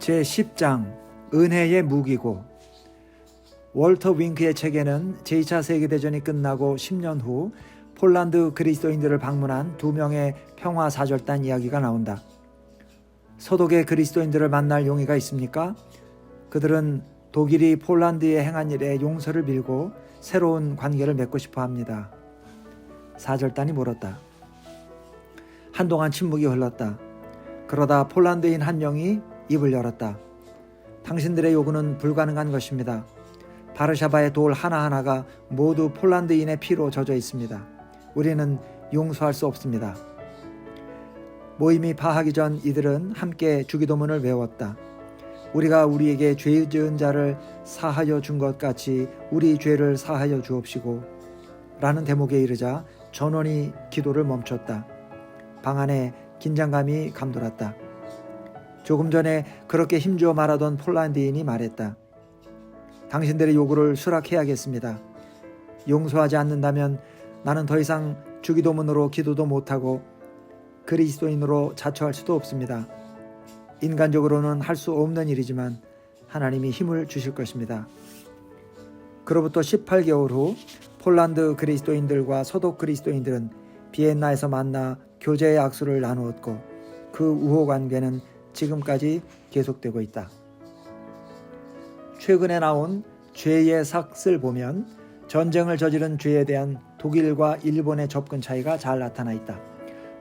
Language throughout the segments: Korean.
제10장 은혜의 무기고. 월터 윙크의 책에는 제2차 세계대전이 끝나고 10년 후 폴란드 그리스도인들을 방문한 2명의 평화사절단 이야기가 나온다. 서독의 그리스도인들을 만날 용의가 있습니까? 그들은 독일이 폴란드에 행한 일에 용서를 빌고 새로운 관계를 맺고 싶어 합니다. 사절단이 물었다. 한동안 침묵이 흘렀다. 그러다 폴란드인 한 명이 입을 열었다. 당신들의 요구는 불가능한 것입니다. 바르샤바의 돌 하나하나가 모두 폴란드인의 피로 젖어 있습니다. 우리는 용서할 수 없습니다. 모임이 파하기 전 이들은 함께 주기도문을 외웠다. 우리가 우리에게 죄 지은 자를 사하여 준 것 같이 우리 죄를 사하여 주옵시고 라는 대목에 이르자 전원이 기도를 멈췄다. 방 안에 긴장감이 감돌았다. 조금 전에 그렇게 힘주어 말하던 폴란드인이 말했다. 당신들의 요구를 수락해야겠습니다. 용서하지 않는다면 나는 더 이상 주기도문으로 기도도 못하고 그리스도인으로 자처할 수도 없습니다. 인간적으로는 할 수 없는 일이지만 하나님이 힘을 주실 것입니다. 그로부터 18개월 후 폴란드 그리스도인들과 서독 그리스도인들은 비엔나에서 만나 교제의 악수를 나누었고 그 우호 관계는 지금까지 계속되고 있다. 최근에 나온 죄의 삭을 보면 전쟁을 저지른 죄에 대한 독일과 일본의 접근 차이가 잘 나타나 있다.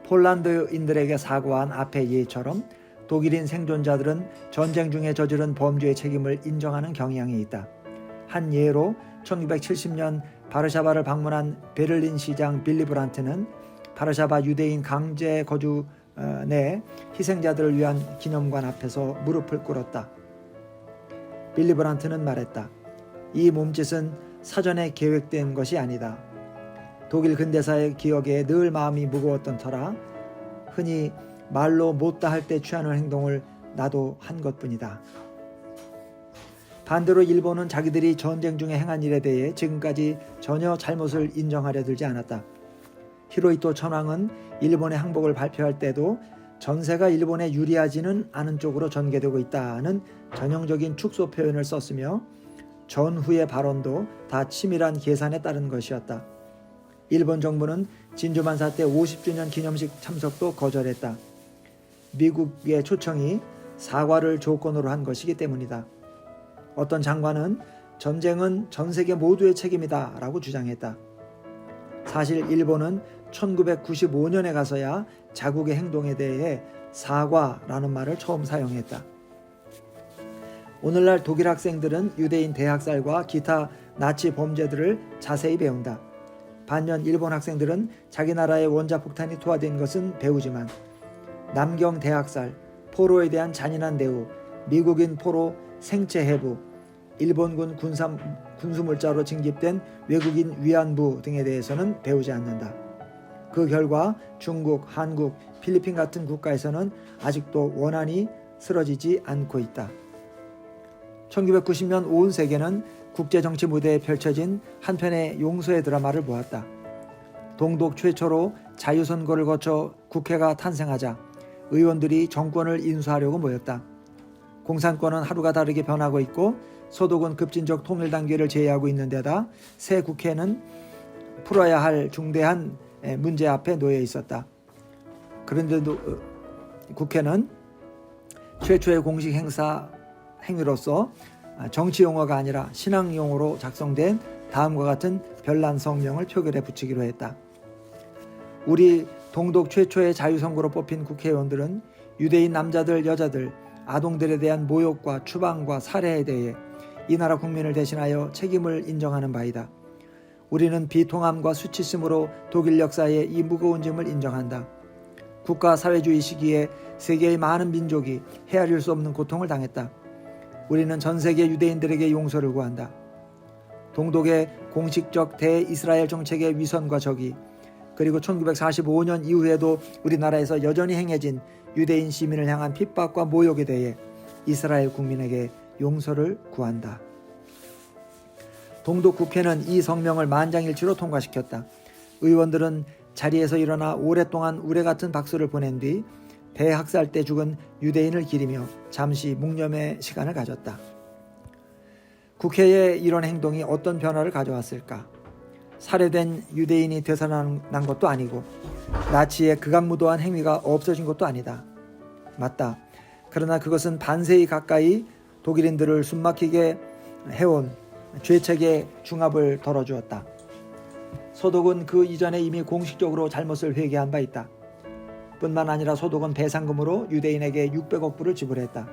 폴란드인들에게 사과한 앞의 예처럼 독일인 생존자들은 전쟁 중에 저지른 범죄의 책임을 인정하는 경향이 있다. 한 예로 1970년 바르샤바를 방문한 베를린 시장 빌리 브란트는 바르샤바 유대인 강제 거주 내 희생자들을 위한 기념관 앞에서 무릎을 꿇었다. 빌리 브란트는 말했다. 이 몸짓은 사전에 계획된 것이 아니다. 독일 근대사의 기억에 늘 마음이 무거웠던 터라 흔히 말로 못다 할 때 취하는 행동을 나도 한 것뿐이다. 반대로 일본은 자기들이 전쟁 중에 행한 일에 대해 지금까지 전혀 잘못을 인정하려 들지 않았다. 히로히토 천황은 일본의 항복을 발표할 때도 전세가 일본에 유리하지는 않은 쪽으로 전개되고 있다는 전형적인 축소 표현을 썼으며 전후의 발언도 다 치밀한 계산에 따른 것이었다. 일본 정부는 진주만사 때 50주년 기념식 참석도 거절했다. 미국의 초청이 사과를 조건으로 한 것이기 때문이다. 어떤 장관은 전쟁은 전 세계 모두의 책임이다 라고 주장했다. 사실 일본은 1995년에 가서야 자국의 행동에 대해 사과라는 말을 처음 사용했다. 오늘날 독일 학생들은 유대인 대학살과 기타 나치 범죄들을 자세히 배운다. 반면 일본 학생들은 자기 나라의 원자폭탄이 투하된 것은 배우지만 남경 대학살, 포로에 대한 잔인한 대우, 미국인 포로 생체 해부, 일본군 군수물자로 징집된 외국인 위안부 등에 대해서는 배우지 않는다. 그 결과 중국, 한국, 필리핀 같은 국가에서는 아직도 원한이 쓰러지지 않고 있다. 1990년 온 세계는 국제정치 무대에 펼쳐진 한 편의 용서의 드라마를 보았다. 동독 최초로 자유선거를 거쳐 국회가 탄생하자 의원들이 정권을 인수하려고 모였다. 공산권은 하루가 다르게 변하고 있고 서독은 급진적 통일단계를 제의하고 있는 데다 새 국회는 풀어야 할 중대한 문제 앞에 놓여 있었다. 그런데도 국회는 최초의 공식 행위로서 정치 용어가 아니라 신앙 용어로 작성된 다음과 같은 별난 성명을 표결에 붙이기로 했다. 우리 동독 최초의 자유선거로 뽑힌 국회의원들은 유대인 남자들, 여자들, 아동들에 대한 모욕과 추방과 살해에 대해 이 나라 국민을 대신하여 책임을 인정하는 바이다. 우리는 비통함과 수치심으로 독일 역사의 이 무거운 짐을 인정한다. 국가 사회주의 시기에 세계의 많은 민족이 헤아릴 수 없는 고통을 당했다. 우리는 전 세계 유대인들에게 용서를 구한다. 동독의 공식적 대이스라엘 정책의 위선과 적이 그리고 1945년 이후에도 우리나라에서 여전히 행해진 유대인 시민을 향한 핍박과 모욕에 대해 이스라엘 국민에게 용서를 구한다. 동독 국회는 이 성명을 만장일치로 통과시켰다. 의원들은 자리에서 일어나 오랫동안 우레 같은 박수를 보낸 뒤 대학살 때 죽은 유대인을 기리며 잠시 묵념의 시간을 가졌다. 국회의 이런 행동이 어떤 변화를 가져왔을까? 살해된 유대인이 되살아난 것도 아니고 나치의 극악무도한 행위가 없어진 것도 아니다. 맞다. 그러나 그것은 반세기 가까이 독일인들을 숨막히게 해온 죄책의 중압을 덜어주었다. 소독은 그 이전에 이미 공식적으로 잘못을 회개한 바 있다. 뿐만 아니라 소독은 배상금으로 유대인에게 600억 불을 지불했다.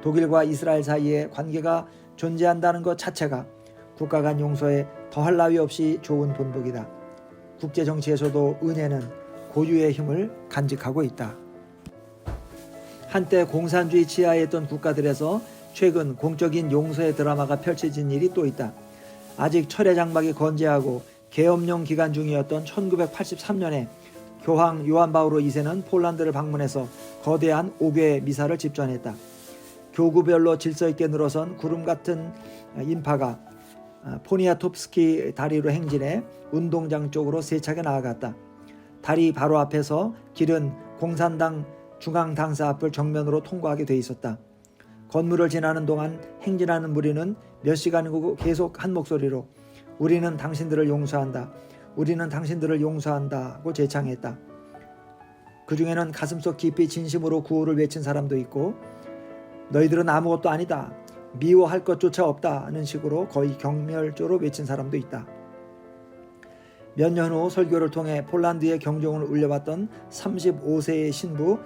독일과 이스라엘 사이에 관계가 존재한다는 것 자체가 국가 간 용서에 더할 나위 없이 좋은 본보기다. 국제정치에서도 은혜는 고유의 힘을 간직하고 있다. 한때 공산주의 치하에 있던 국가들에서 최근 공적인 용서의 드라마가 펼쳐진 일이 또 있다. 아직 철의 장막이 건재하고 계엄령 기간 중이었던 1983년에 교황 요한 바오로 2세는 폴란드를 방문해서 거대한 5개의 미사를 집전했다. 교구별로 질서 있게 늘어선 구름 같은 인파가 포니아톱스키 다리로 행진해 운동장 쪽으로 세차게 나아갔다. 다리 바로 앞에서 길은 공산당 중앙당사 앞을 정면으로 통과하게 돼 있었다. 건물을 지나는 동안 행진하는 무리는 몇 시간이고 계속 한 목소리로 우리는 당신들을 용서한다. 우리는 당신들을 용서한다고 제창했다. 그 중에는 가슴속 깊이 진심으로 구호를 외친 사람도 있고 너희들은 아무것도 아니다. 미워할 것조차 없다는 식으로 거의 경멸조로 외친 사람도 있다. 몇 년 후 설교를 통해 폴란드의 경종을 울려봤던 35세의 신부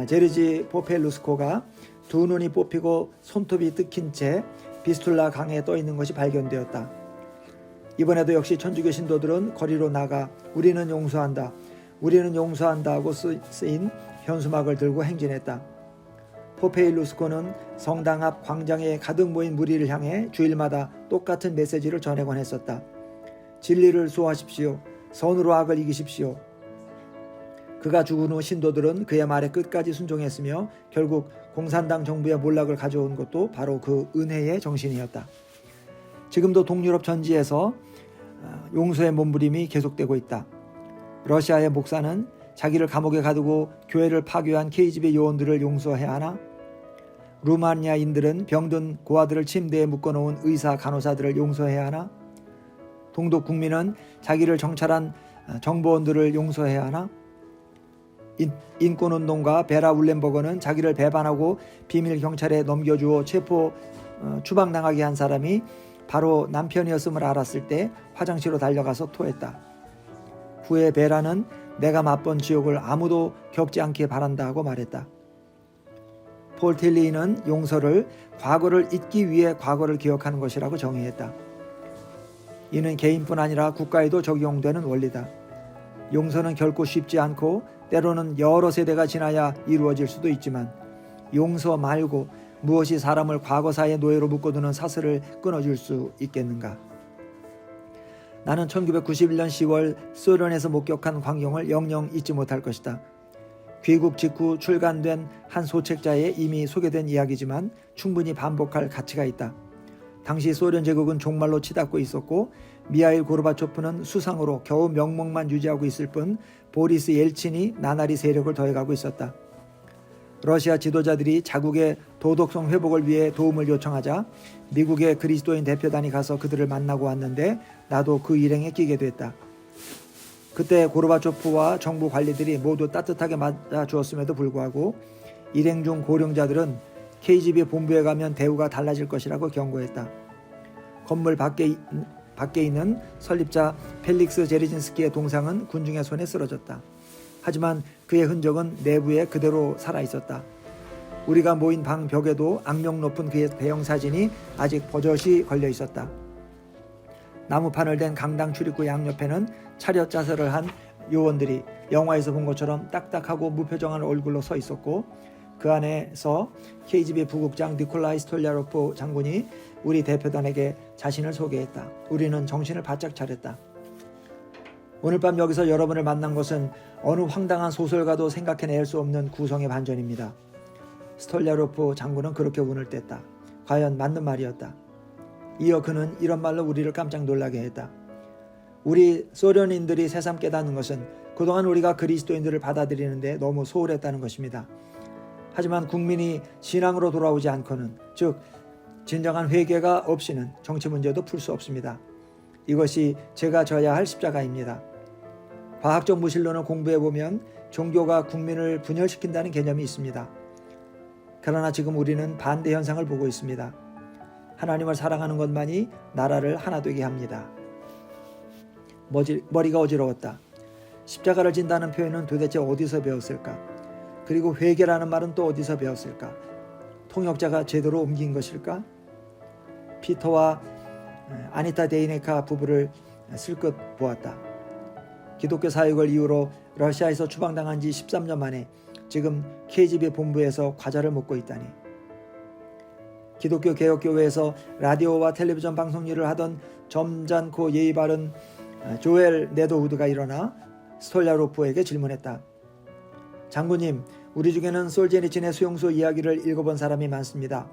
제르지 포펠루스코가 두 눈이 뽑히고 손톱이 뜯긴 채 비스툴라 강에 떠 있는 것이 발견되었다. 이번에도 역시 천주교 신도들은 거리로 나가 우리는 용서한다, 우리는 용서한다고 쓰인 현수막을 들고 행진했다. 포페일루스코는 성당 앞 광장에 가득 모인 무리를 향해 주일마다 똑같은 메시지를 전해곤 했었다. 진리를 수호하십시오. 선으로 악을 이기십시오. 그가 죽은 후 신도들은 그의 말에 끝까지 순종했으며 결국 공산당 정부의 몰락을 가져온 것도 바로 그 은혜의 정신이었다. 지금도 동유럽 전지에서 용서의 몸부림이 계속되고 있다. 러시아의 목사는 자기를 감옥에 가두고 교회를 파괴한 KGB 요원들을 용서해야 하나? 루마니아인들은 병든 고아들을 침대에 묶어놓은 의사 간호사들을 용서해야 하나? 동독 국민은 자기를 정찰한 정보원들을 용서해야 하나? 인권운동가 베라 울렌버거는 자기를 배반하고 비밀 경찰에 넘겨주어 추방당하게 한 사람이 바로 남편이었음을 알았을 때 화장실로 달려가서 토했다. 후에 베라는 내가 맛본 지옥을 아무도 겪지 않게 바란다고 말했다. 폴 틸리는 용서를 과거를 잊기 위해 과거를 기억하는 것이라고 정의했다. 이는 개인뿐 아니라 국가에도 적용되는 원리다. 용서는 결코 쉽지 않고 때로는 여러 세대가 지나야 이루어질 수도 있지만 용서 말고 무엇이 사람을 과거사의 노예로 묶어두는 사슬을 끊어줄 수 있겠는가? 나는 1991년 10월 소련에서 목격한 광경을 영영 잊지 못할 것이다. 귀국 직후 출간된 한 소책자에 이미 소개된 이야기지만 충분히 반복할 가치가 있다. 당시 소련 제국은 종말로 치닫고 있었고 미하일 고르바초프는 수상으로 겨우 명목만 유지하고 있을 뿐 보리스 옐친이 나날이 세력을 더해가고 있었다. 러시아 지도자들이 자국의 도덕성 회복을 위해 도움을 요청하자 미국의 그리스도인 대표단이 가서 그들을 만나고 왔는데 나도 그 일행에 끼게 됐다. 그때 고르바초프와 정부 관리들이 모두 따뜻하게 맞아주었음에도 불구하고 일행 중 고령자들은 KGB 본부에 가면 대우가 달라질 것이라고 경고했다. 건물 밖에 있는 설립자 펠릭스 제르진스키의 동상은 군중의 손에 쓰러졌다. 하지만 그의 흔적은 내부에 그대로 살아있었다. 우리가 모인 방 벽에도 악명 높은 그의 대형 사진이 아직 버젓이 걸려있었다. 나무판을 댄 강당 출입구 양옆에는 차렷 자세를 한 요원들이 영화에서 본 것처럼 딱딱하고 무표정한 얼굴로 서 있었고 그 안에서 KGB 부국장 니콜라이 스톨야로프 장군이 우리 대표단에게 자신을 소개했다. 우리는 정신을 바짝 차렸다. 오늘 밤 여기서 여러분을 만난 것은 어느 황당한 소설가도 생각해낼 수 없는 구성의 반전입니다. 스톨야로프 장군은 그렇게 운을 뗐다. 과연 맞는 말이었다. 이어 그는 이런 말로 우리를 깜짝 놀라게 했다. 우리 소련인들이 새삼 깨닫는 것은 그동안 우리가 그리스도인들을 받아들이는데 너무 소홀했다는 것입니다. 하지만 국민이 신앙으로 돌아오지 않고는, 즉 진정한 회개가 없이는 정치 문제도 풀 수 없습니다. 이것이 제가 져야 할 십자가입니다. 과학적 무신론을 공부해보면 종교가 국민을 분열시킨다는 개념이 있습니다. 그러나 지금 우리는 반대 현상을 보고 있습니다. 하나님을 사랑하는 것만이 나라를 하나 되게 합니다. 머리가 어지러웠다. 십자가를 진다는 표현은 도대체 어디서 배웠을까? 그리고 회개라는 말은 또 어디서 배웠을까? 통역자가 제대로 옮긴 것일까? 피터와 아니타 데이네카 부부를 슬끗 보았다. 기독교 사역을 이유로 러시아에서 추방당한 지 13년 만에 지금 KGB 본부에서 과자를 먹고 있다니. 기독교 개혁교회에서 라디오와 텔레비전 방송 일을 하던 점잖고 예의 바른 조엘 네도우드가 일어나 스톨야로프에게 질문했다. 장군님, 우리 중에는 솔제니친의 수용소 이야기를 읽어본 사람이 많습니다.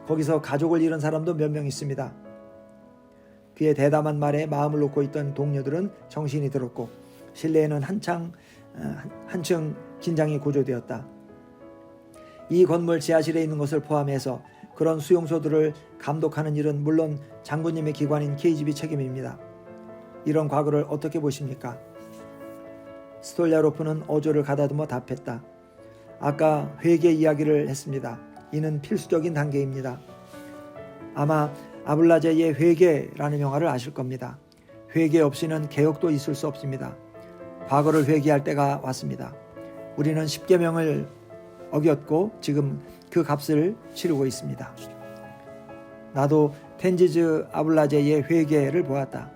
거기서 가족을 잃은 사람도 몇 명 있습니다. 그의 대담한 말에 마음을 놓고 있던 동료들은 정신이 들었고 실내에는 한층 긴장이 고조되었다. 이 건물 지하실에 있는 것을 포함해서 그런 수용소들을 감독하는 일은 물론 장군님의 기관인 KGB 책임입니다. 이런 과거를 어떻게 보십니까? 스톨야로프는 어조를 가다듬어 답했다. 아까 회개 이야기를 했습니다. 이는 필수적인 단계입니다. 아마 아블라제의 회개라는 영화를 아실 겁니다. 회개 없이는 개혁도 있을 수 없습니다. 과거를 회개할 때가 왔습니다. 우리는 십계명을 어겼고 지금 그 값을 치르고 있습니다. 나도 텐지즈 아블라제의 회개를 보았다.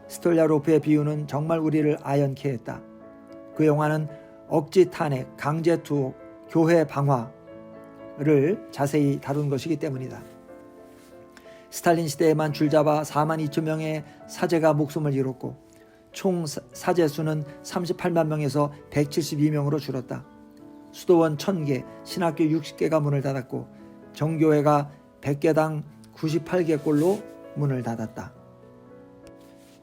스톨야로프의 비유는 정말 우리를 아연케 했다. 그 영화는 억지 탄핵, 강제 투옥, 교회 방화를 자세히 다룬 것이기 때문이다. 스탈린 시대에만 줄잡아 4만 2천 명의 사제가 목숨을 잃었고 총 사제 수는 38만 명에서 172명으로 줄었다. 수도원 1000개, 신학교 60개가 문을 닫았고 정교회가 100개당 98개꼴로 문을 닫았다.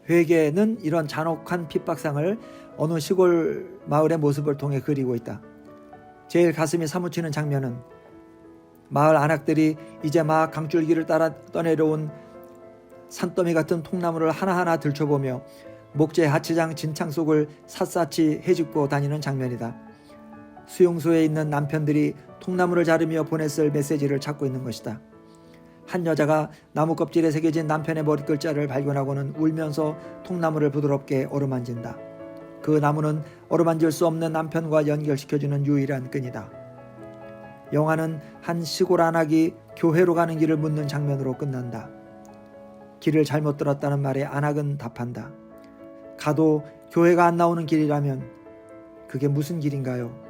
회계는 이런 잔혹한 핍박상을 어느 시골 마을의 모습을 통해 그리고 있다. 제일 가슴이 사무치는 장면은 마을 안악들이 이제 막 강줄기를 따라 떠내려온 산더미 같은 통나무를 하나하나 들춰보며 목재 하치장 진창 속을 샅샅이 헤집고 다니는 장면이다. 수용소에 있는 남편들이 통나무를 자르며 보냈을 메시지를 찾고 있는 것이다. 한 여자가 나무 껍질에 새겨진 남편의 머리글자를 발견하고는 울면서 통나무를 부드럽게 어루만진다. 그 나무는 어루만질 수 없는 남편과 연결시켜주는 유일한 끈이다. 영화는 한 시골 안악이 교회로 가는 길을 묻는 장면으로 끝난다. 길을 잘못 들었다는 말에 안악은 답한다. 가도 교회가 안 나오는 길이라면 그게 무슨 길인가요?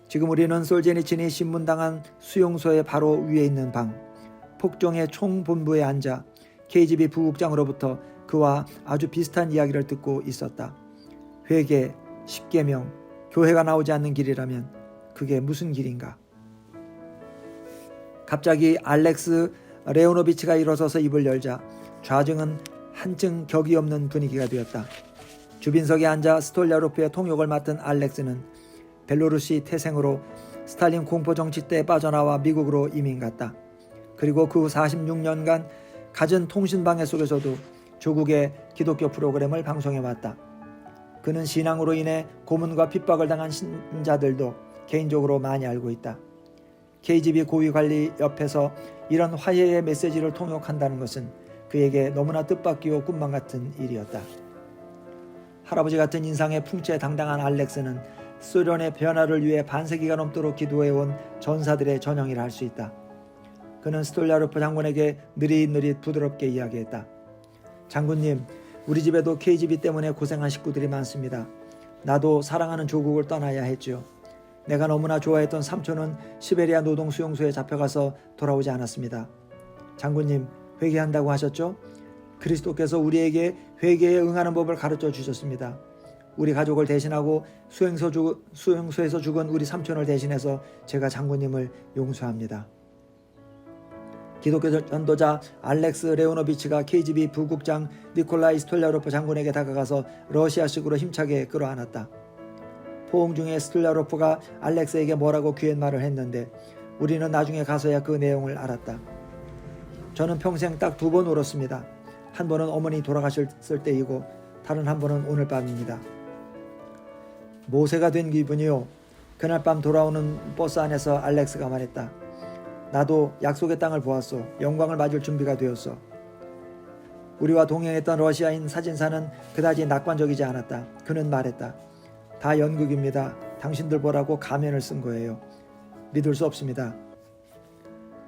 지금 우리는 솔제니친이 신문당한 수용소의 바로 위에 있는 방, 폭정의 총본부에 앉아 KGB 부국장으로부터 그와 아주 비슷한 이야기를 듣고 있었다. 회개, 십계명, 교회가 나오지 않는 길이라면 그게 무슨 길인가? 갑자기 알렉스 레오노비치가 일어서서 입을 열자 좌증은 한층 격이 없는 분위기가 되었다. 주빈석에 앉아 스톨야로프의 통역을 맡은 알렉스는 벨로루시 태생으로 스탈린 공포정치 때 빠져나와 미국으로 이민 갔다. 그리고 그 후 46년간 갖은 통신방해 속에서도 조국의 기독교 프로그램을 방송해왔다. 그는 신앙으로 인해 고문과 핍박을 당한 신자들도 개인적으로 많이 알고 있다. KGB 고위관리 옆에서 이런 화해의 메시지를 통역한다는 것은 그에게 너무나 뜻밖이고 꿈만 같은 일이었다. 할아버지 같은 인상의 풍채당당한 알렉스는 소련의 변화를 위해 반세기가 넘도록 기도해온 전사들의 전형이라 할 수 있다. 그는 스톨야로프 장군에게 느릿느릿 부드럽게 이야기했다. 장군님, 우리 집에도 KGB 때문에 고생한 식구들이 많습니다. 나도 사랑하는 조국을 떠나야 했죠. 내가 너무나 좋아했던 삼촌은 시베리아 노동수용소에 잡혀가서 돌아오지 않았습니다. 장군님, 회개한다고 하셨죠? 그리스도께서 우리에게 회개에 응하는 법을 가르쳐 주셨습니다. 우리 가족을 대신하고 수용소에서 죽은 우리 삼촌을 대신해서 제가 장군님을 용서합니다. 기독교 전도자 알렉스 레오노비치가 KGB 부국장 니콜라이 스톨야로프 장군에게 다가가서 러시아식으로 힘차게 끌어안았다. 포옹 중에 스톨야로프가 알렉스에게 뭐라고 귀한 말을 했는데 우리는 나중에 가서야 그 내용을 알았다. 저는 평생 딱 2번 울었습니다. 한 번은 어머니 돌아가셨을 때이고 다른 한 번은 오늘 밤입니다. 모세가 된 기분이요. 그날 밤 돌아오는 버스 안에서 알렉스가 말했다. 나도 약속의 땅을 보았소. 영광을 맞을 준비가 되었어. 우리와 동행했던 러시아인 사진사는 그다지 낙관적이지 않았다. 그는 말했다. 다 연극입니다. 당신들 보라고 가면을 쓴 거예요. 믿을 수 없습니다.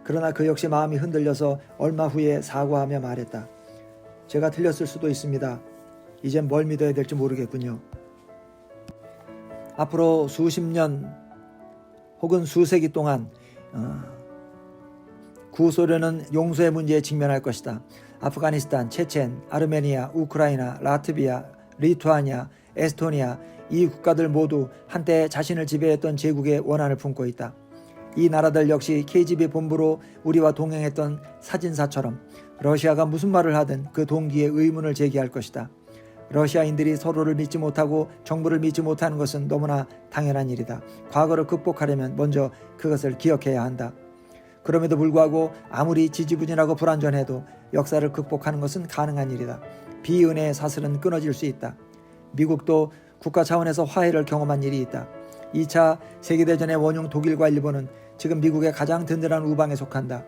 그러나 그 역시 마음이 흔들려서 얼마 후에 사과하며 말했다. 제가 틀렸을 수도 있습니다. 이젠 뭘 믿어야 될지 모르겠군요. 앞으로 수십 년 혹은 수세기 동안 구소련은 용서의 문제에 직면할 것이다. 아프가니스탄, 체첸, 아르메니아, 우크라이나, 라트비아, 리투아니아, 에스토니아 이 국가들 모두 한때 자신을 지배했던 제국의 원한을 품고 있다. 이 나라들 역시 KGB 본부로 우리와 동행했던 사진사처럼 러시아가 무슨 말을 하든 그 동기에 의문을 제기할 것이다. 러시아인들이 서로를 믿지 못하고 정부를 믿지 못하는 것은 너무나 당연한 일이다. 과거를 극복하려면 먼저 그것을 기억해야 한다. 그럼에도 불구하고 아무리 지지부진하고 불완전해도 역사를 극복하는 것은 가능한 일이다. 비은혜의 사슬은 끊어질 수 있다. 미국도 국가 차원에서 화해를 경험한 일이 있다. 2차 세계대전의 원흉 독일과 일본은 지금 미국의 가장 든든한 우방에 속한다.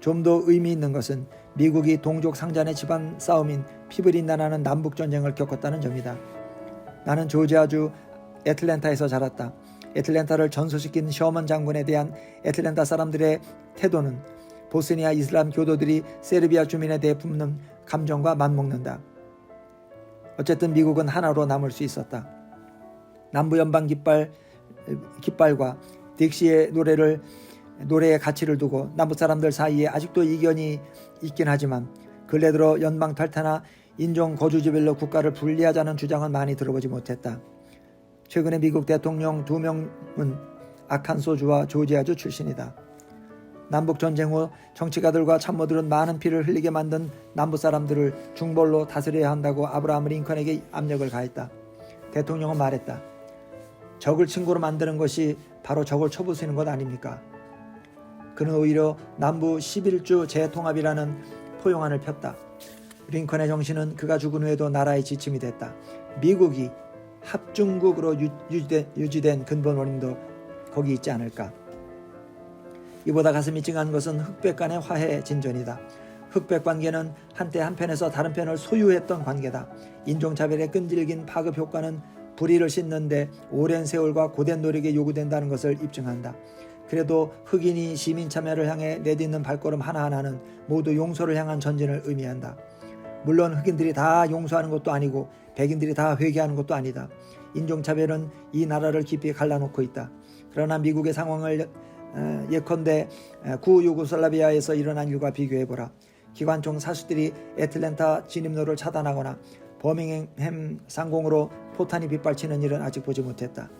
좀 더 의미 있는 것은 미국이 동족 상잔의 집안 싸움인 피브린나라는 남북전쟁을 겪었다는 점이다. 나는 조지아주 애틀랜타에서 자랐다. 애틀랜타를 전소시킨 셔먼 장군에 대한 애틀랜타 사람들의 태도는 보스니아 이슬람 교도들이 세르비아 주민에 대해 품는 감정과 맞먹는다. 어쨌든 미국은 하나로 남을 수 있었다. 남부연방 깃발과 딕시의 노래의 가치를 두고 남부 사람들 사이에 아직도 이견이 있긴 하지만 근래 들어 연방 탈퇴나 인종 거주지별로 국가를 분리하자는 주장은 많이 들어보지 못했다. 최근에 미국 대통령 2명은 아칸소주와 조지아주 출신이다. 남북전쟁 후 정치가들과 참모들은 많은 피를 흘리게 만든 남부 사람들을 중벌로 다스려야 한다고 아브라함 링컨에게 압력을 가했다. 대통령은 말했다. 적을 친구로 만드는 것이 바로 적을 쳐부수는 것 아닙니까? 그는 오히려 남부 11주 재통합이라는 포용안을 폈다. 링컨의 정신은 그가 죽은 후에도 나라의 지침이 됐다. 미국이 합중국으로 유지된 근본 원인도 거기 있지 않을까. 이보다 가슴이 찡한 것은 흑백 간의 화해 진전이다. 흑백 관계는 한때 한편에서 다른 편을 소유했던 관계다. 인종차별의 끈질긴 파급 효과는 불의를 씻는데 오랜 세월과 고된 노력이 요구된다는 것을 입증한다. 그래도 흑인이 시민 참여를 향해 내딛는 발걸음 하나하나는 모두 용서를 향한 전진을 의미한다. 물론 흑인들이 다 용서하는 것도 아니고 백인들이 다 회개하는 것도 아니다. 인종차별은 이 나라를 깊이 갈라놓고 있다. 그러나 미국의 상황을 예컨대 구유고슬라비아에서 일어난 일과 비교해보라. 기관총 사수들이 애틀랜타 진입로를 차단하거나 버밍햄 상공으로 포탄이 빗발치는 일은 아직 보지 못했다.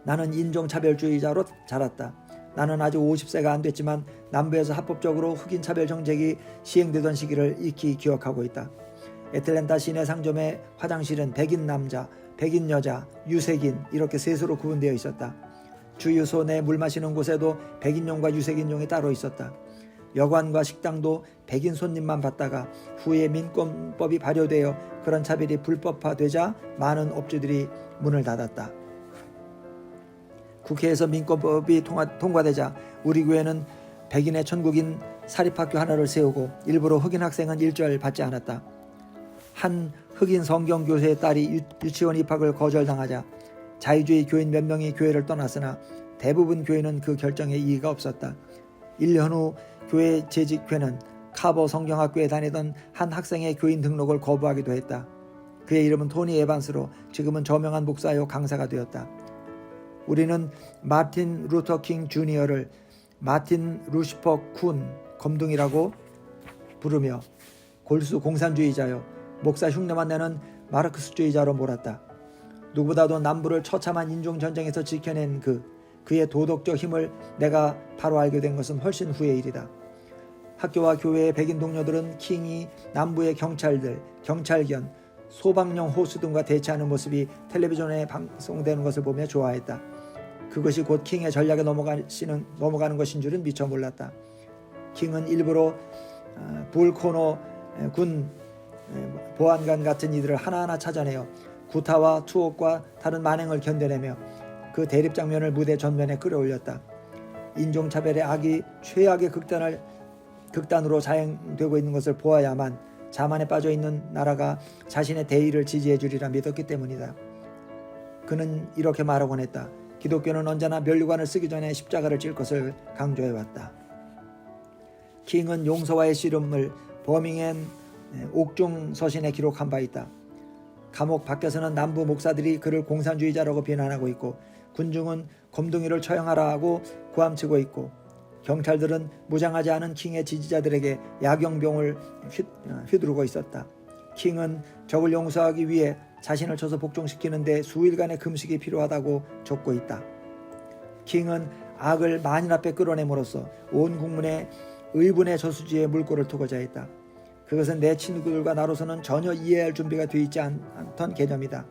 나는 인종차별주의자로 자랐다. 나는 아직 50세가 안 됐지만 남부에서 합법적으로 흑인 차별 정책이 시행되던 시기를 익히 기억하고 있다. 애틀랜타 시내 상점의 화장실은 백인 남자, 백인 여자, 유색인 이렇게 셋으로 구분되어 있었다. 주유소 내 물 마시는 곳에도 백인용과 유색인용이 따로 있었다. 여관과 식당도 백인 손님만 받다가 후에 민권법이 발효되어 그런 차별이 불법화되자 많은 업주들이 문을 닫았다. 국회에서 민권법이 통과되자 우리 교회는 백인의 천국인 사립학교 하나를 세우고 일부러 흑인 학생은 일절 받지 않았다. 한 흑인 성경교사의 딸이 유치원 입학을 거절당하자 자유주의 교인 몇 명이 교회를 떠났으나 대부분 교인은 그 결정에 이의가 없었다. 1년 후 교회 재직회는 카버 성경학교에 다니던 한 학생의 교인 등록을 거부하기도 했다. 그의 이름은 토니 에반스로 지금은 저명한 목사요 강사가 되었다. 우리는 마틴 루터 킹 주니어를 마틴 루시퍼 쿤 검둥이라고 부르며 골수 공산주의자요 목사 흉내만 내는 마르크스주의자로 몰았다. 누구보다도 남부를 처참한 인종전쟁에서 지켜낸 그의 도덕적 힘을 내가 바로 알게 된 것은 훨씬 후의 일이다. 학교와 교회의 백인 동료들은 킹이 남부의 경찰들, 경찰견, 소방용 호수 등과 대치하는 모습이 텔레비전에 방송되는 것을 보며 좋아했다. 그것이 곧 킹의 전략에 넘어가는 것인 줄은 미처 몰랐다. 킹은 일부러 불코노 군 보안관 같은 이들을 하나하나 찾아내어 구타와 투옥과 다른 만행을 견뎌내며 그 대립 장면을 무대 전면에 끌어올렸다. 인종차별의 악이 최악의 극단으로 자행되고 있는 것을 보아야만 자만에 빠져있는 나라가 자신의 대의를 지지해 주리라 믿었기 때문이다. 그는 이렇게 말하곤 했다. 기독교는 언제나 면류관을 쓰기 전에 십자가를 질 것을 강조해왔다. 킹은 용서와의 씨름을 버밍엄 옥중 서신에 기록한 바 있다. 감옥 밖에서는 남부 목사들이 그를 공산주의자라고 비난하고 있고 군중은 검둥이를 처형하라고 고함치고 있고 경찰들은 무장하지 않은 킹의 지지자들에게 야경병을 휘두르고 있었다. 킹은 적을 용서하기 위해 자신을 쳐서 복종시키는데 수일간의 금식이 필요하다고 적고 있다. 킹은 악을 만인 앞에 끌어내므로써 온 국민의 의분의 저수지에 물꼬를 트고자 했다. 그것은 내 친구들과 나로서는 전혀 이해할 준비가 되어 있지 않던 개념이다.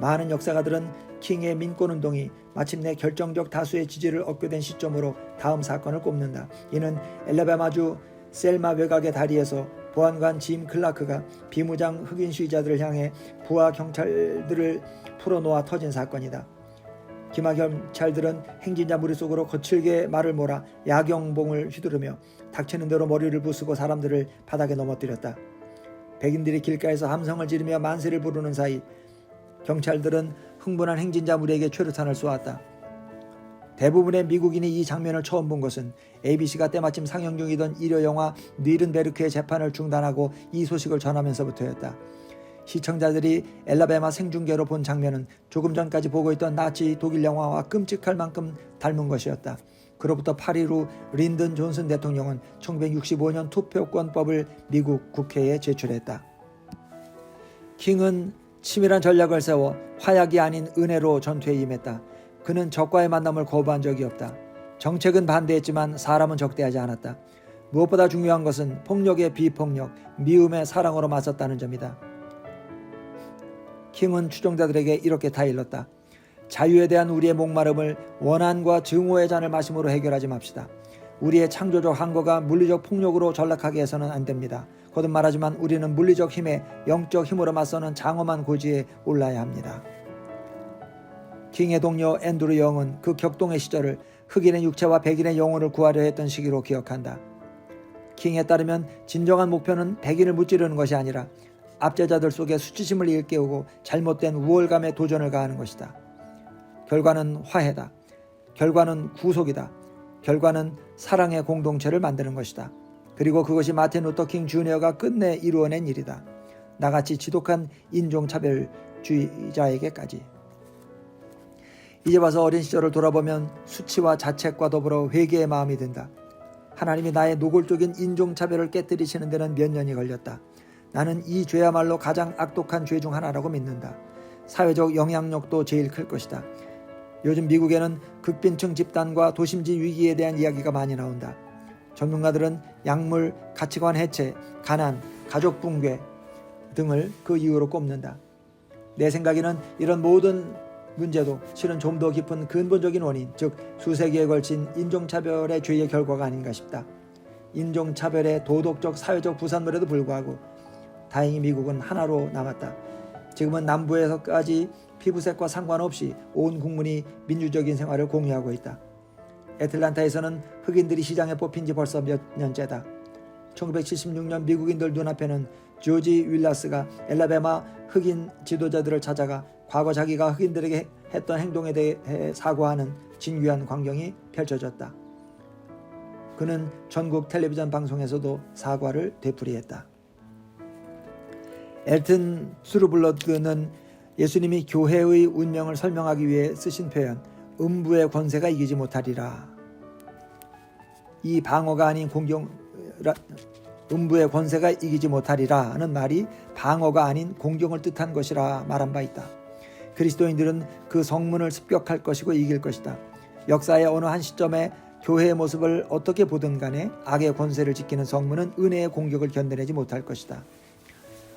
많은 역사가들은 킹의 민권운동이 마침내 결정적 다수의 지지를 얻게 된 시점으로 다음 사건을 꼽는다. 이는 엘라바마주 셀마 외곽의 다리에서 보안관 짐 클라크가 비무장 흑인 시위자들을 향해 부하 경찰들을 풀어놓아 터진 사건이다. 기마 경찰들은 행진자 무리 속으로 거칠게 말을 몰아 야경봉을 휘두르며 닥치는 대로 머리를 부수고 사람들을 바닥에 넘어뜨렸다. 백인들이 길가에서 함성을 지르며 만세를 부르는 사이 경찰들은 흥분한 행진자 무리에게 최루탄을 쏘았다. 대부분의 미국인이 이 장면을 처음 본 것은 ABC가 때마침 상영 중이던 일요 영화 뉘른베르크의 재판을 중단하고 이 소식을 전하면서부터였다. 시청자들이 엘라베마 생중계로 본 장면은 조금 전까지 보고 있던 나치 독일 영화와 끔찍할 만큼 닮은 것이었다. 그로부터 8일 후 린든 존슨 대통령은 1965년 투표권법을 미국 국회에 제출했다. 킹은 치밀한 전략을 세워 화약이 아닌 은혜로 전투에 임했다. 그는 적과의 만남을 거부한 적이 없다. 정책은 반대했지만 사람은 적대하지 않았다. 무엇보다 중요한 것은 폭력의 비폭력, 미움의 사랑으로 맞섰다는 점이다. 킹은 추종자들에게 이렇게 타일렀다. 자유에 대한 우리의 목마름을 원한과 증오의 잔을 마심으로 해결하지 맙시다. 우리의 창조적 항거가 물리적 폭력으로 전락하게 해서는 안 됩니다. 거듭 말하지만 우리는 물리적 힘에 영적 힘으로 맞서는 장엄한 고지에 올라야 합니다. 킹의 동료 앤드루 영은 그 격동의 시절을 흑인의 육체와 백인의 영혼을 구하려 했던 시기로 기억한다. 킹에 따르면 진정한 목표는 백인을 무찌르는 것이 아니라 압제자들 속에 수치심을 일깨우고 잘못된 우월감에 도전을 가하는 것이다. 결과는 화해다. 결과는 구속이다. 결과는 사랑의 공동체를 만드는 것이다. 그리고 그것이 마틴 루터 킹 주니어가 끝내 이루어낸 일이다. 나같이 지독한 인종차별주의자에게까지. 이제 와서 어린 시절을 돌아보면 수치와 자책과 더불어 회개의 마음이 든다. 하나님이 나의 노골적인 인종차별을 깨뜨리시는 데는 몇 년이 걸렸다. 나는 이 죄야말로 가장 악독한 죄 중 하나라고 믿는다. 사회적 영향력도 제일 클 것이다. 요즘 미국에는 극빈층 집단과 도심지 위기에 대한 이야기가 많이 나온다. 전문가들은 약물, 가치관 해체, 가난, 가족 붕괴 등을 그 이유로 꼽는다. 내 생각에는 이런 모든 문제도 실은 좀 더 깊은 근본적인 원인, 즉 수세기에 걸친 인종차별의 죄의 결과가 아닌가 싶다. 인종차별의 도덕적, 사회적 부산물에도 불구하고 다행히 미국은 하나로 남았다. 지금은 남부에서까지 피부색과 상관없이 온 국민이 민주적인 생활을 공유하고 있다. 애틀란타에서는 흑인들이 시장에 뽑힌 지 벌써 몇 년째다. 1976년 미국인들 눈앞에는 조지 윌라스가 엘라베마 흑인 지도자들을 찾아가 과거 자기가 흑인들에게 했던 행동에 대해 사과하는 진귀한 광경이 펼쳐졌다. 그는 전국 텔레비전 방송에서도 사과를 되풀이했다. 엘튼 수르블러드는 예수님이 교회의 운명을 설명하기 위해 쓰신 표현 음부의 권세가 이기지 못하리라. 이 방어가 아닌 음부의 권세가 이기지 못하리라는 말이 방어가 아닌 공경을 뜻한 것이라 말한 바 있다. 그리스도인들은 그 성문을 습격할 것이고 이길 것이다. 역사의 어느 한 시점에 교회의 모습을 어떻게 보든 간에 악의 권세를 지키는 성문은 은혜의 공격을 견뎌내지 못할 것이다.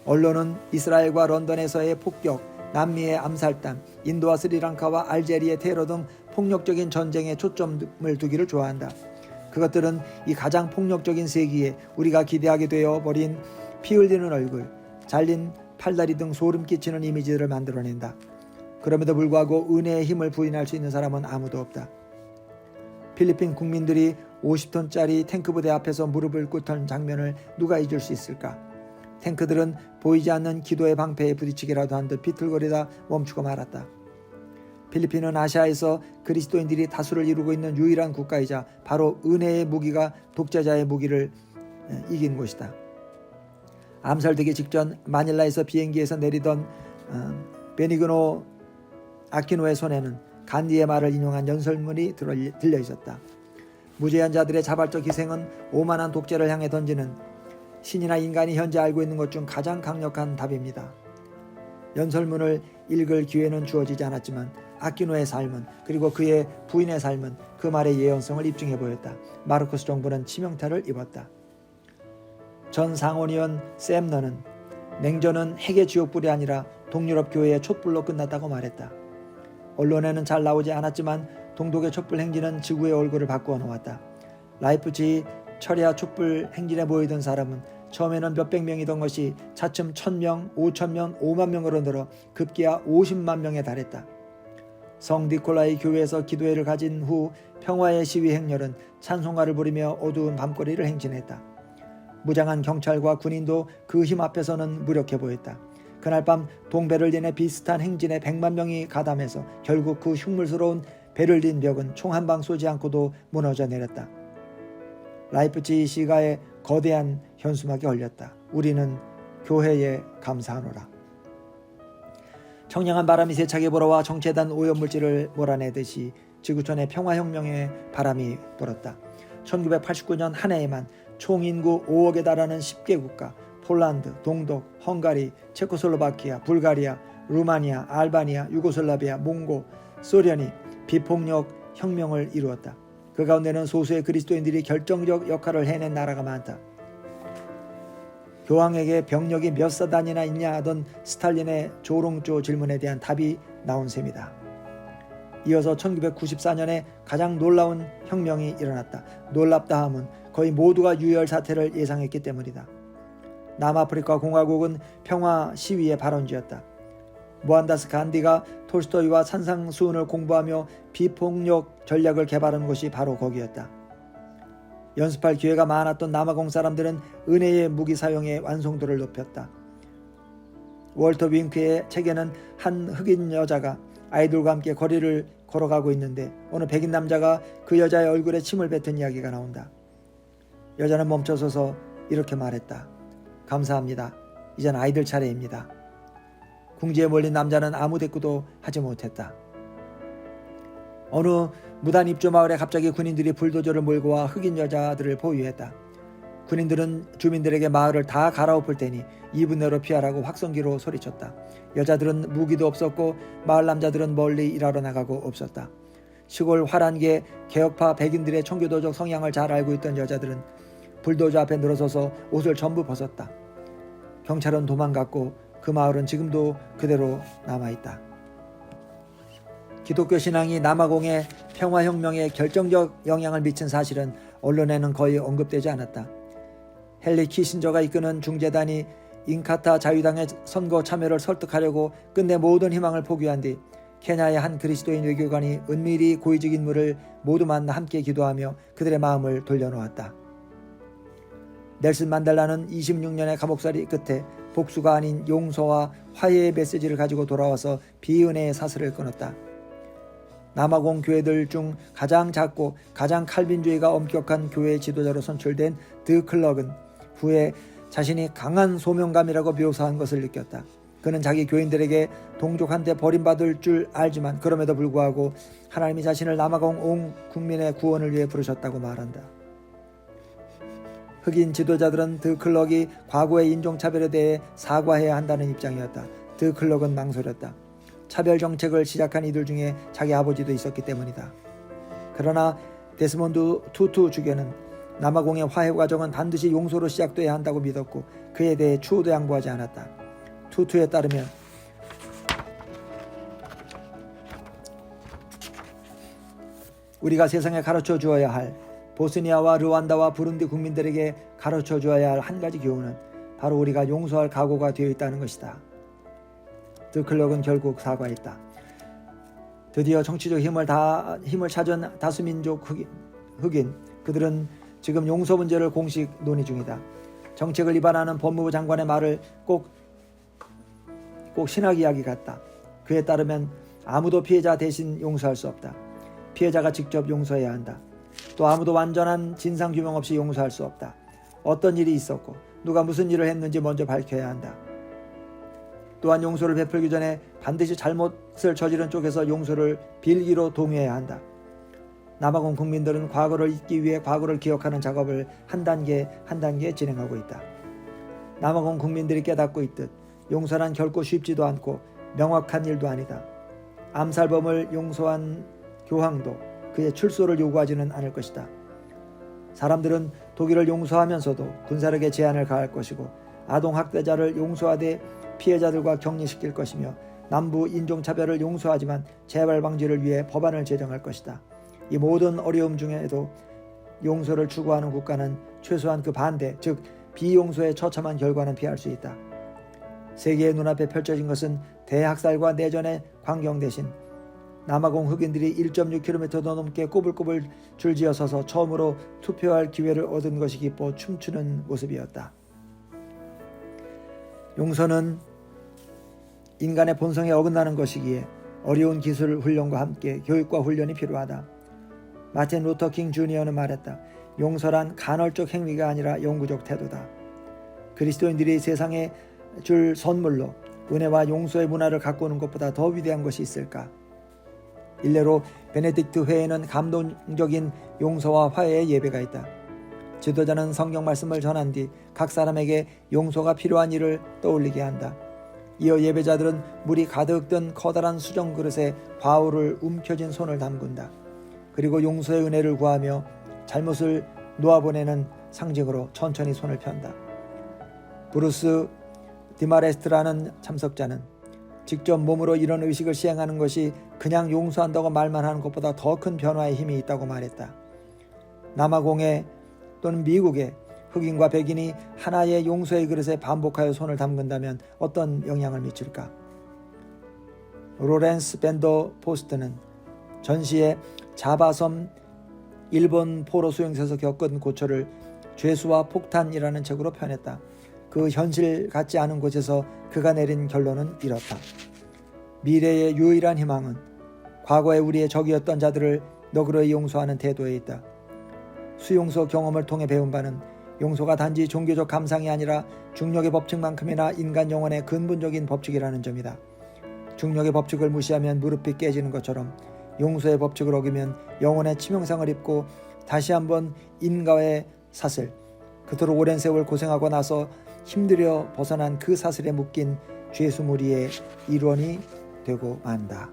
언론은 이스라엘과 런던에서의 폭격, 남미의 암살단, 인도와 스리랑카와 알제리의 테러 등 폭력적인 전쟁에 초점을 두기를 좋아한다. 그것들은 이 가장 폭력적인 세기에 우리가 기대하게 되어 버린 피 흘리는 얼굴, 잘린 팔다리 등 소름 끼치는 이미지들을 만들어낸다. 그럼에도 불구하고 은혜의 힘을 부인할 수 있는 사람은 아무도 없다. 필리핀 국민들이 50톤짜리 탱크부대 앞에서 무릎을 꿇던 장면을 누가 잊을 수 있을까? 탱크들은 보이지 않는 기도의 방패에 부딪히기라도 한 듯 비틀거리다 멈추고 말았다. 필리핀은 아시아에서 그리스도인들이 다수를 이루고 있는 유일한 국가이자 바로 은혜의 무기가 독재자의 무기를 이긴 곳이다. 암살되기 직전 마닐라에서 비행기에서 내리던 베니그노 아키노의 손에는 간디의 말을 인용한 연설문이 들려 있었다. 무죄한 자들의 자발적 희생은 오만한 독재를 향해 던지는 신이나 인간이 현재 알고 있는 것 중 가장 강력한 답입니다. 연설문을 읽을 기회는 주어지지 않았지만 아키노의 삶은 그리고 그의 부인의 삶은 그 말의 예언성을 입증해 보였다. 마르코스 정부는 치명타를 입었다. 전 상원의원 샘 너는 냉전은 핵의 지옥불이 아니라 동유럽 교회의 촛불로 끝났다고 말했다. 언론에는 잘 나오지 않았지만 동독의 촛불 행진은 지구의 얼굴을 바꾸어 놓았다. 라이프치히 철야 촛불 행진에 모이던 사람은 처음에는 몇백 명이던 것이 차츰 1,000명, 5,000명, 5만 명으로 늘어 급기야 50만 명에 달했다. 성 니콜라이 교회에서 기도회를 가진 후 평화의 시위 행렬은 찬송가를 부르며 어두운 밤거리를 행진했다. 무장한 경찰과 군인도 그 힘 앞에서는 무력해 보였다. 그날 밤 동베를린의 비슷한 행진에 100만 명이 가담해서 결국 그 흉물스러운 베를린 벽은 총 한 방 쏘지 않고도 무너져 내렸다. 라이프치히 시가에 거대한 현수막이 걸렸다. 우리는 교회에 감사하노라. 청량한 바람이 세차게 불어와 정체된 오염물질을 몰아내듯이 지구촌의 평화혁명의 바람이 불었다. 1989년 한 해에만 총인구 5억에 달하는 10개 국가, 폴란드, 동독, 헝가리, 체코슬로바키아, 불가리아, 루마니아, 알바니아, 유고슬라비아, 몽고, 소련이 비폭력 혁명을 이루었다. 그 가운데는 소수의 그리스도인들이 결정적 역할을 해낸 나라가 많다. 교황에게 병력이 몇 사단이나 있냐 하던 스탈린의 조롱조 질문에 대한 답이 나온 셈이다. 이어서 1994년에 가장 놀라운 혁명이 일어났다. 놀랍다 함은 거의 모두가 유혈 사태를 예상했기 때문이다. 남아프리카 공화국은 평화 시위의 발원지였다. 모한다스 간디가 톨스토이와 산상수훈을 공부하며 비폭력 전략을 개발한 곳이 바로 거기였다. 연습할 기회가 많았던 남아공 사람들은 은혜의 무기 사용의 완성도를 높였다. 월터 윙크의 책에는 한 흑인 여자가 아이들과 함께 거리를 걸어가고 있는데 어느 백인 남자가 그 여자의 얼굴에 침을 뱉은 이야기가 나온다. 여자는 멈춰서서 이렇게 말했다. 감사합니다. 이젠 아이들 차례입니다. 궁지에 몰린 남자는 아무 대꾸도 하지 못했다. 어느 무단 입주 마을에 갑자기 군인들이 불도저를 몰고 와 흑인 여자들을 포위했다. 군인들은 주민들에게 마을을 다 갈아엎을 테니 2분 내로 피하라고 확성기로 소리쳤다. 여자들은 무기도 없었고 마을 남자들은 멀리 일하러 나가고 없었다. 시골 화란계 개혁파 백인들의 청교도적 성향을 잘 알고 있던 여자들은 불도저 앞에 늘어서서 옷을 전부 벗었다. 경찰은 도망갔고 그 마을은 지금도 그대로 남아있다. 기독교 신앙이 남아공의 평화혁명에 결정적 영향을 미친 사실은 언론에는 거의 언급되지 않았다. 헨리 키신저가 이끄는 중재단이 인카타 자유당의 선거 참여를 설득하려고 끝내 모든 희망을 포기한 뒤 케냐의 한 그리스도인 외교관이 은밀히 고위직 인물을 모두 만나 함께 기도하며 그들의 마음을 돌려놓았다. 넬슨 만델라는 26년의 감옥살이 끝에 복수가 아닌 용서와 화해의 메시지를 가지고 돌아와서 비은혜의 사슬을 끊었다. 남아공 교회들 중 가장 작고 가장 칼빈주의가 엄격한 교회 지도자로 선출된 드 클럭은 후에 자신이 강한 소명감이라고 묘사한 것을 느꼈다. 그는 자기 교인들에게 동족한테 버림받을 줄 알지만 그럼에도 불구하고 하나님이 자신을 남아공 온 국민의 구원을 위해 부르셨다고 말한다. 흑인 지도자들은 드 클럭이 과거의 인종차별에 대해 사과해야 한다는 입장이었다. 드 클럭은 망설였다. 차별 정책을 시작한 이들 중에 자기 아버지도 있었기 때문이다. 그러나 데스몬드 투투 주교는 남아공의 화해 과정은 반드시 용서로 시작돼야 한다고 믿었고 그에 대해 추호도 양보하지 않았다. 투투에 따르면 우리가 세상에 가르쳐 주어야 할 보스니아와 르완다와 부룬디 국민들에게 가르쳐 주어야 할 한 가지 교훈은 바로 우리가 용서할 각오가 되어 있다는 것이다. 드클럭은 결국 사과했다. 드디어 정치적 힘을 찾은 다수민족 흑인 그들은 지금 용서 문제를 공식 논의 중이다. 정책을 위반하는 법무부 장관의 말을 꼭 신학 이야기 같다. 그에 따르면 아무도 피해자 대신 용서할 수 없다. 피해자가 직접 용서해야 한다. 또 아무도 완전한 진상규명 없이 용서할 수 없다. 어떤 일이 있었고 누가 무슨 일을 했는지 먼저 밝혀야 한다. 또한 용서를 베풀기 전에 반드시 잘못을 저지른 쪽에서 용서를 빌기로 동의해야 한다. 남아공 국민들은 과거를 잊기 위해 과거를 기억하는 작업을 한 단계 한 단계 진행하고 있다. 남아공 국민들이 깨닫고 있듯 용서란 결코 쉽지도 않고 명확한 일도 아니다. 암살범을 용서한 교황도 그의 출소를 요구하지는 않을 것이다. 사람들은 독일을 용서하면서도 군사력의 제한을 가할 것이고 아동학대자를 용서하되 피해자들과 격리시킬 것이며 남부 인종차별을 용서하지만 재발 방지를 위해 법안을 제정할 것이다. 이 모든 어려움 중에도 용서를 추구하는 국가는 최소한 그 반대, 즉 비용서의 처참한 결과는 피할 수 있다. 세계의 눈앞에 펼쳐진 것은 대학살과 내전의 광경 대신 남아공 흑인들이 1.6km도 넘게 꼬불꼬불 줄지어 서서 처음으로 투표할 기회를 얻은 것이 기뻐 춤추는 모습이었다. 용서는 인간의 본성에 어긋나는 것이기에 어려운 기술 훈련과 함께 교육과 훈련이 필요하다. 마틴 루터 킹 주니어는 말했다. 용서란 간헐적 행위가 아니라 영구적 태도다. 그리스도인들이 세상에 줄 선물로 은혜와 용서의 문화를 가꾸는 것보다 더 위대한 것이 있을까? 일례로 베네딕트 회에는 감동적인 용서와 화해의 예배가 있다. 지도자는 성경 말씀을 전한 뒤 각 사람에게 용서가 필요한 일을 떠올리게 한다. 이어 예배자들은 물이 가득 든 커다란 수정 그릇에 과울을 움켜쥔 손을 담근다. 그리고 용서의 은혜를 구하며 잘못을 놓아보내는 상징으로 천천히 손을 편다. 브루스 디마레스트라는 참석자는 직접 몸으로 이런 의식을 시행하는 것이 그냥 용서한다고 말만 하는 것보다 더 큰 변화의 힘이 있다고 말했다. 남아공의 또는 미국의 흑인과 백인이 하나의 용서의 그릇에 반복하여 손을 담근다면 어떤 영향을 미칠까? 로렌스 벤더 포스트는 전시에 자바섬 일본 포로 수용소에서 겪은 고초를 죄수와 폭탄이라는 책으로 표현했다. 그 현실 같지 않은 곳에서 그가 내린 결론은 이렇다. 미래의 유일한 희망은 과거에 우리의 적이었던 자들을 너그러이 용서하는 태도에 있다. 수용소 경험을 통해 배운 바는 용서가 단지 종교적 감상이 아니라 중력의 법칙만큼이나 인간 영혼의 근본적인 법칙이라는 점이다. 중력의 법칙을 무시하면 무릎이 깨지는 것처럼 용서의 법칙을 어기면 영혼의 치명상을 입고 다시 한번 인과의 사슬, 그토록 오랜 세월 고생하고 나서 힘들여 벗어난 그 사슬에 묶인 죄수무리의 일원이 되고 만다.